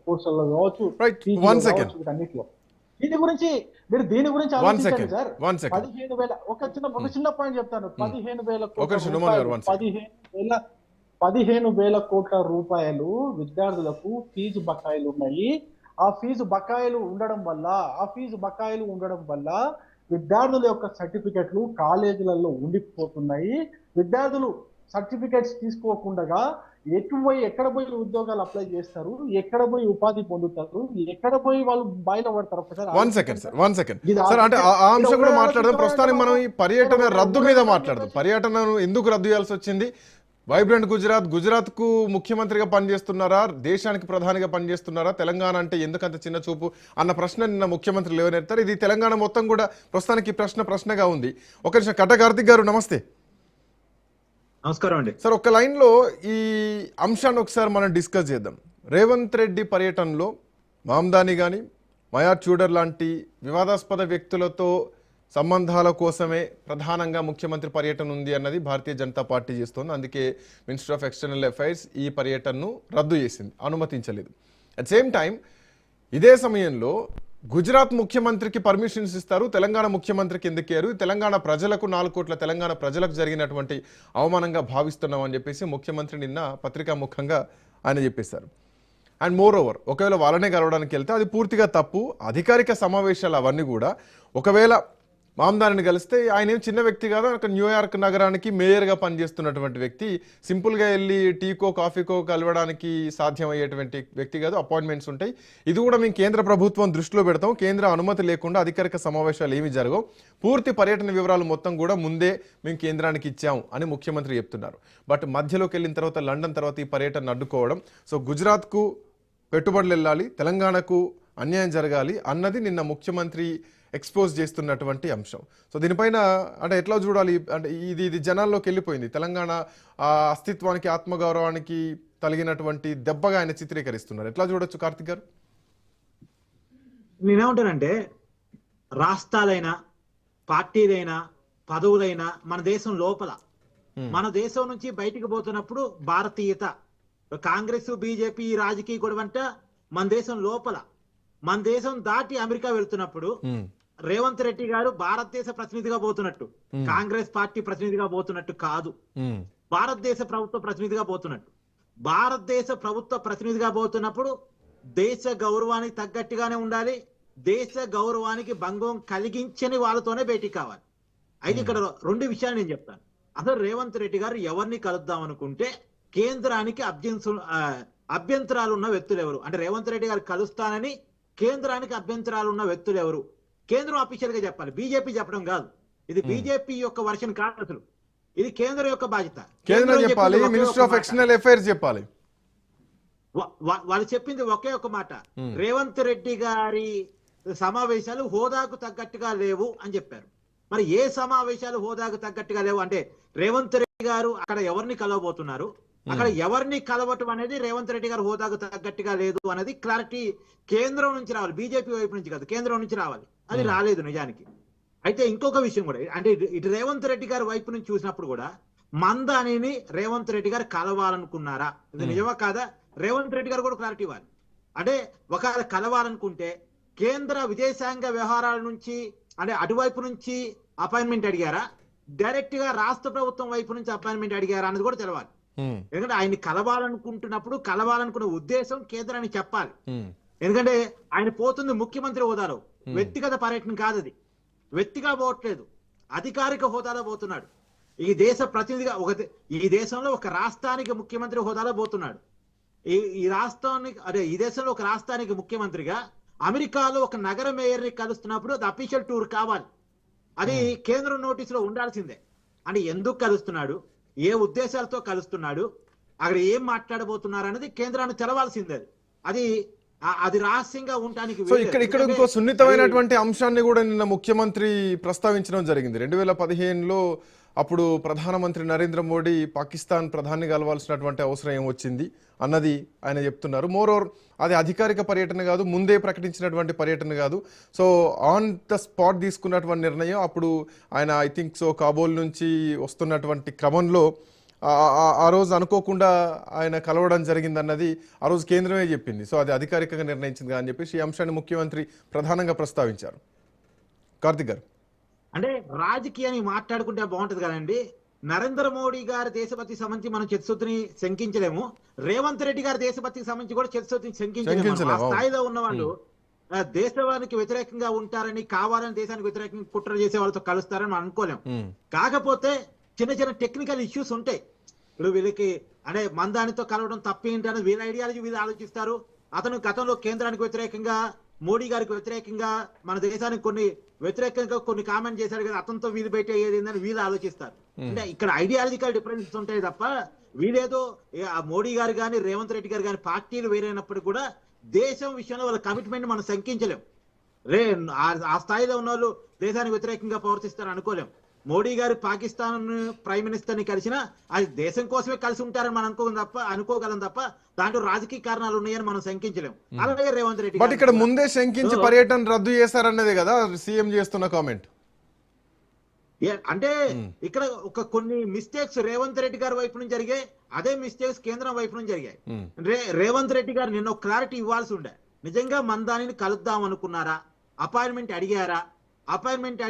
కోర్సుల్లో కావచ్చు, రైట్, పీజీలో వన్ సెకండ్, కావచ్చు, వీటన్నిటిలో. దీని గురించి వన్ ఆలోచించండి సెకండ్, సార్. One second. 15,000 ఒక చిన్న పాయింట్ చెప్తాను. 15,000 ఒక కోట్ల నిమిషం నుమాన్ గారు, రూపాయలు, వన్ సెకండ్. 15,000 కోట్ల రూపాయలు విద్యార్థులకు ఫీజు బకాయిలు ఉన్నాయి. ఆ ఫీజు బకాయిలు ఉండడం వల్ల విద్యార్థుల యొక్క సర్టిఫికెట్లు కాలేజీలలో ఉండిపోతున్నాయి. విద్యార్థులు సర్టిఫికెట్స్ తీసుకోకుండా ఎక్కడ పోయి ఉద్యోగాలు అప్లై చేస్తారు, ఎక్కడ పోయి ఉపాధి పొందుతారు, ఎక్కడ పోయి వాళ్ళు బయట పడతారు. వన్ సెకండ్ సార్, అంటే ఆ అంశం కూడా మాట్లాడదాం. ప్రస్తుతానికి మనం ఈ పర్యటన రద్దు మీద మాట్లాడదాం. పర్యటనను ఎందుకు రద్దు చేయాల్సి వచ్చింది? వైబ్రెంట్ గుజరాత్ కు ముఖ్యమంత్రిగా పనిచేస్తున్నారా, దేశానికి ప్రధానిగా పనిచేస్తున్నారా, తెలంగాణ అంటే ఎందుకంత చిన్న చూపు అన్న ప్రశ్న నిన్న ముఖ్యమంత్రి లేవనెత్తారు. ఇది తెలంగాణ మొత్తం కూడా ప్రస్తుతానికి ప్రశ్నగా ఉంది. ఒక నిమిషం, కట్ట కార్తిక్ గారు నమస్తే. నమస్కారం అండి సార్, ఒక లైన్లో ఈ అంశాన్ని ఒకసారి మనం డిస్కస్ చేద్దాం. రేవంత్ రెడ్డి పర్యటనలో మామ్దాని కానీ మయా చూడర్ లాంటి వివాదాస్పద వ్యక్తులతో సంబంధాల కోసమే ప్రధానంగా ముఖ్యమంత్రి పర్యటన ఉంది అన్నది భారతీయ జనతా పార్టీ చేస్తోంది. అందుకే మినిస్టర్ ఆఫ్ ఎక్స్టర్నల్ అఫైర్స్ ఈ పర్యటనను రద్దు చేసింది, అనుమతించలేదు. అట్ సేమ్ టైం ఇదే సమయంలో గుజరాత్ ముఖ్యమంత్రికి పర్మిషన్స్ ఇస్తారు, తెలంగాణ ముఖ్యమంత్రికి ఎందుకేరు, తెలంగాణ ప్రజలకు 4 కోట్ల తెలంగాణ ప్రజలకు జరిగినటువంటి అవమానంగా భావిస్తున్నాం అని చెప్పేసి ముఖ్యమంత్రి నిన్న పత్రికాముఖంగా ఆయన చెప్పేశారు. అండ్ మోర్ ఓవర్, ఒకవేళ వాళ్ళనే కలవడానికి వెళ్తే అది పూర్తిగా తప్పు. అధికారిక సమావేశాలు అవన్నీ కూడా, ఒకవేళ మామ్దానిని కలిస్తే ఆయన ఏం చిన్న వ్యక్తి కాదు, అక్కడ న్యూయార్క్ నగరానికి మేయర్గా పనిచేస్తున్నటువంటి వ్యక్తి, సింపుల్గా వెళ్ళి టీకో కాఫీకో కలవడానికి సాధ్యమయ్యేటువంటి వ్యక్తి కాదు, అపాయింట్మెంట్స్ ఉంటాయి. ఇది కూడా మేము కేంద్ర ప్రభుత్వం దృష్టిలో పెడతాం, కేంద్ర అనుమతి లేకుండా అధికారిక సమావేశాలు ఏమి జరగవు, పూర్తి పర్యటన వివరాలు మొత్తం కూడా ముందే మేము కేంద్రానికి ఇచ్చాం అని ముఖ్యమంత్రి చెప్తున్నారు. బట్ మధ్యలోకి వెళ్ళిన తర్వాత లండన్ తర్వాత ఈ పర్యటన అడ్డుకోవడం, సో గుజరాత్కు పెట్టుబడులు వెళ్ళాలి, తెలంగాణకు అన్యాయం జరగాలి అన్నది నిన్న ముఖ్యమంత్రి ఎక్స్పోజ్ చేస్తున్నటువంటి అంశం. సో దీనిపైన అంటే ఎట్లా చూడాలి? అంటే ఇది జనాల్లోకి వెళ్ళిపోయింది. తెలంగాణ అస్తిత్వానికి ఆత్మగౌరవానికి తగినటువంటి దెబ్బగా ఆయన చిత్రీకరిస్తున్నారు. ఎట్లా చూడొచ్చు కార్తిక్ గారు? నేనేమంటానంటే, రాష్ట్రాలైనా పార్టీలైనా పదవులైనా మన దేశం లోపల, మన దేశం నుంచి బయటికి పోతున్నప్పుడు భారతీయత, కాంగ్రెస్ బీజేపీ రాజకీయ గొడవ అంటే మన దేశం లోపల, మన దేశం దాటి అమెరికా వెళ్తున్నప్పుడు రేవంత్ రెడ్డి గారు భారతదేశ ప్రతినిధిగా పోతున్నట్టు, కాంగ్రెస్ పార్టీ ప్రతినిధిగా పోతున్నట్టు కాదు, భారతదేశ ప్రభుత్వ ప్రతినిధిగా పోతున్నట్టు. భారతదేశ ప్రభుత్వ ప్రతినిధిగా పోతున్నప్పుడు దేశ గౌరవానికి తగ్గట్టుగానే ఉండాలి, దేశ గౌరవానికి భంగం కలిగించని వాళ్ళతోనే బయటికి కావాలి. అయితే ఇక్కడ 2 విషయాలు నేను చెప్తాను. అసలు రేవంత్ రెడ్డి గారు ఎవరిని కలుద్దాం అనుకుంటే కేంద్రానికి అభ్యంతరాలు ఉన్న వ్యక్తులు ఎవరు, అంటే రేవంత్ రెడ్డి గారు కలుస్తానని కేంద్రానికి అభ్యంతరాలు ఉన్న వ్యక్తులు ఎవరు, కేంద్రం అఫీషియల్ గా చెప్పాలి, బీజేపీ చెప్పడం కాదు. ఇది బీజేపీ యొక్క వర్షన్ కాదు, అసలు ఇది కేంద్రం యొక్క బాధ్యత. కేంద్రం చెప్పాలి, మినిస్టర్ ఆఫ్ ఎక్స్టర్నల్ అఫైర్స్ చెప్పాలి. వాళ్ళు చెప్పింది ఒకే ఒక మాట, రేవంత్ రెడ్డి గారి సమావేశాలు హోదాకు తగ్గట్టుగా లేవు అని చెప్పారు. మరి ఏ సమావేశాలు హోదాకు తగ్గట్టుగా లేవు అంటే, రేవంత్ రెడ్డి గారు అక్కడ ఎవరిని కలవబోతున్నారు, అక్కడ ఎవరిని కలవటం అనేది రేవంత్ రెడ్డి గారు హోదాకు తగ్గట్టుగా లేదు అనేది క్లారిటీ కేంద్రం నుంచి రావాలి, బీజేపీ వైపు నుంచి కాదు, కేంద్రం నుంచి రావాలి. అది రాలేదు నిజానికి. అయితే ఇంకొక విషయం కూడా, అంటే ఇటు రేవంత్ రెడ్డి గారి వైపు నుంచి చూసినప్పుడు కూడా మందానిని రేవంత్ రెడ్డి గారు కలవాలనుకున్నారా, ఇది నిజమా కాదా, రేవంత్ రెడ్డి గారు కూడా క్లారిటీ ఇవ్వాలి. అంటే ఒకవేళ కలవాలనుకుంటే కేంద్ర విదేశాంగ వ్యవహారాల నుంచి, అంటే అటువైపు నుంచి అపాయింట్మెంట్ అడిగారా, డైరెక్ట్ గా రాష్ట్ర ప్రభుత్వం వైపు నుంచి అపాయింట్మెంట్ అడిగారా అన్నది కూడా తెలవాలి. ఎందుకంటే ఆయన కలవాలనుకున్న ఉద్దేశం కేంద్రానికి చెప్పాలి. ఎందుకంటే ఆయన పోతుంది ముఖ్యమంత్రి హోదాలో, వ్యక్తిగత పర్యటన కాదు, అది వ్యక్తిగా పోవట్లేదు, అధికారిక హోదాలో పోతున్నాడు. ఈ దేశ ప్రతినిధిగా ఈ దేశంలో ఒక రాష్ట్రానికి ముఖ్యమంత్రి హోదాలో పోతున్నాడు. ఈ రాష్ట్రానికి, అదే ఈ దేశంలో ఒక రాష్ట్రానికి ముఖ్యమంత్రిగా అమెరికాలో ఒక నగర మేయర్ని కలుస్తున్నప్పుడు అది అఫీషియల్ టూర్ కావాలి, అది కేంద్రం నోటీసులో ఉండాల్సిందే. అంటే ఎందుకు కలుస్తున్నాడు, ఏ ఉద్దేశాలతో కలుస్తున్నాడు, అక్కడ ఏం మాట్లాడబోతున్నారు అనేది కేంద్రాన్ని తెలవాల్సిందే. అది రహస్యంగా ఉండడానికి. సో ఇక్కడ ఇంకో సున్నితమైనటువంటి అంశాన్ని కూడా నిన్న ముఖ్యమంత్రి ప్రస్తావించడం జరిగింది. 2015లో అప్పుడు ప్రధానమంత్రి నరేంద్ర మోడీ పాకిస్తాన్ ప్రధాని కలవాల్సినటువంటి అవసరం ఏమొచ్చింది అన్నది ఆయన చెప్తున్నారు. మోరోవర్ అది అధికారిక పర్యటన కాదు, ముందే ప్రకటించినటువంటి పర్యటన కాదు. సో ఆన్ ద స్పాట్ తీసుకున్నటువంటి నిర్ణయం. అప్పుడు ఆయన ఐ థింక్ సో కాబోల్ నుంచి వస్తున్నటువంటి క్రమంలో ఆ రోజు అనుకోకుండా ఆయన కలవడం జరిగిందన్నది ఆ రోజు కేంద్రమే చెప్పింది. సో అది అధికారికంగా నిర్ణయించింది అని చెప్పేసి ఈ అంశాన్ని ముఖ్యమంత్రి ప్రధానంగా ప్రస్తావించారు. కార్తిక్ గారు, అంటే రాజకీయాన్ని మాట్లాడుకుంటే బాగుంటది కదండి. నరేంద్ర మోడీ గారి దేశభక్తికి సంబంధించి మనం చిత్తశుద్ధిని శంకించలేము, రేవంత్ రెడ్డి గారి దేశభక్తికి సంబంధించి కూడా చిత్తశుద్ధిని శంకించలేము. ఆ స్థాయిలో ఉన్న వాళ్ళు దేశానికి వ్యతిరేకంగా ఉంటారని, కావాలని దేశానికి వ్యతిరేకంగా కుట్ర చేసే వాళ్ళతో కలుస్తారని మనం అనుకోలేము. కాకపోతే చిన్న చిన్న టెక్నికల్ ఇష్యూస్ ఉంటాయి. ఇప్పుడు వీళ్ళకి అంటే మందానితో కలవడం తప్పేంటి అనేది వీళ్ళ ఐడియాలజీ వీళ్ళు ఆలోచిస్తారు. అతను గతంలో కేంద్రానికి వ్యతిరేకంగా, మోడీ గారికి వ్యతిరేకంగా, మన దేశానికి వ్యతిరేకంగా కొన్ని కామెంట్ చేశారు కదా, అతనితో వీలు బయట ఏదైందని వీళ్ళు ఆలోచిస్తారు. అంటే ఇక్కడ ఐడియాలజికల్ డిఫరెన్సెస్ ఉంటాయి తప్ప వీళ్ళేదో మోడీ గారు కానీ రేవంత్ రెడ్డి గారు కానీ పార్టీలు వేరైనప్పటికీ కూడా దేశం విషయంలో వాళ్ళ కమిట్మెంట్ మనం శంకించలేం. ఆ స్థాయిలో ఉన్న వాళ్ళు దేశానికి వ్యతిరేకంగా ప్రవర్తిస్తారని అనుకోలేం. మోడీ గారు పాకిస్తాన్ ప్రైమ్ మినిస్టర్ ని కలిసినా అది దేశం కోసమే కలిసి ఉంటారని మనం అనుకోగలం తప్ప దాంట్లో రాజకీయ కారణాలు ఉన్నాయని మనం శంకించలేం. అలాగే రేవంత్ రెడ్డి బట్ ఇక్కడ ముందే శంకించి పర్యటన రద్దు చేశారన్నదే కదా సీఎం చేస్తున్న కామెంట్. అంటే ఇక్కడ కొన్ని మిస్టేక్స్ రేవంత్ రెడ్డి గారి వైపు నుంచి జరిగాయి, అదే మిస్టేక్స్ కేంద్రం వైపు నుంచి జరిగాయి. రేవంత్ రెడ్డి గారు నిన్న క్లారిటీ ఇవ్వాల్సి ఉండే. నిజంగా మందానిని కలుద్దాం అనుకున్నారా, అపాయింట్మెంట్ అడిగారా, అపాయింట్మెంట్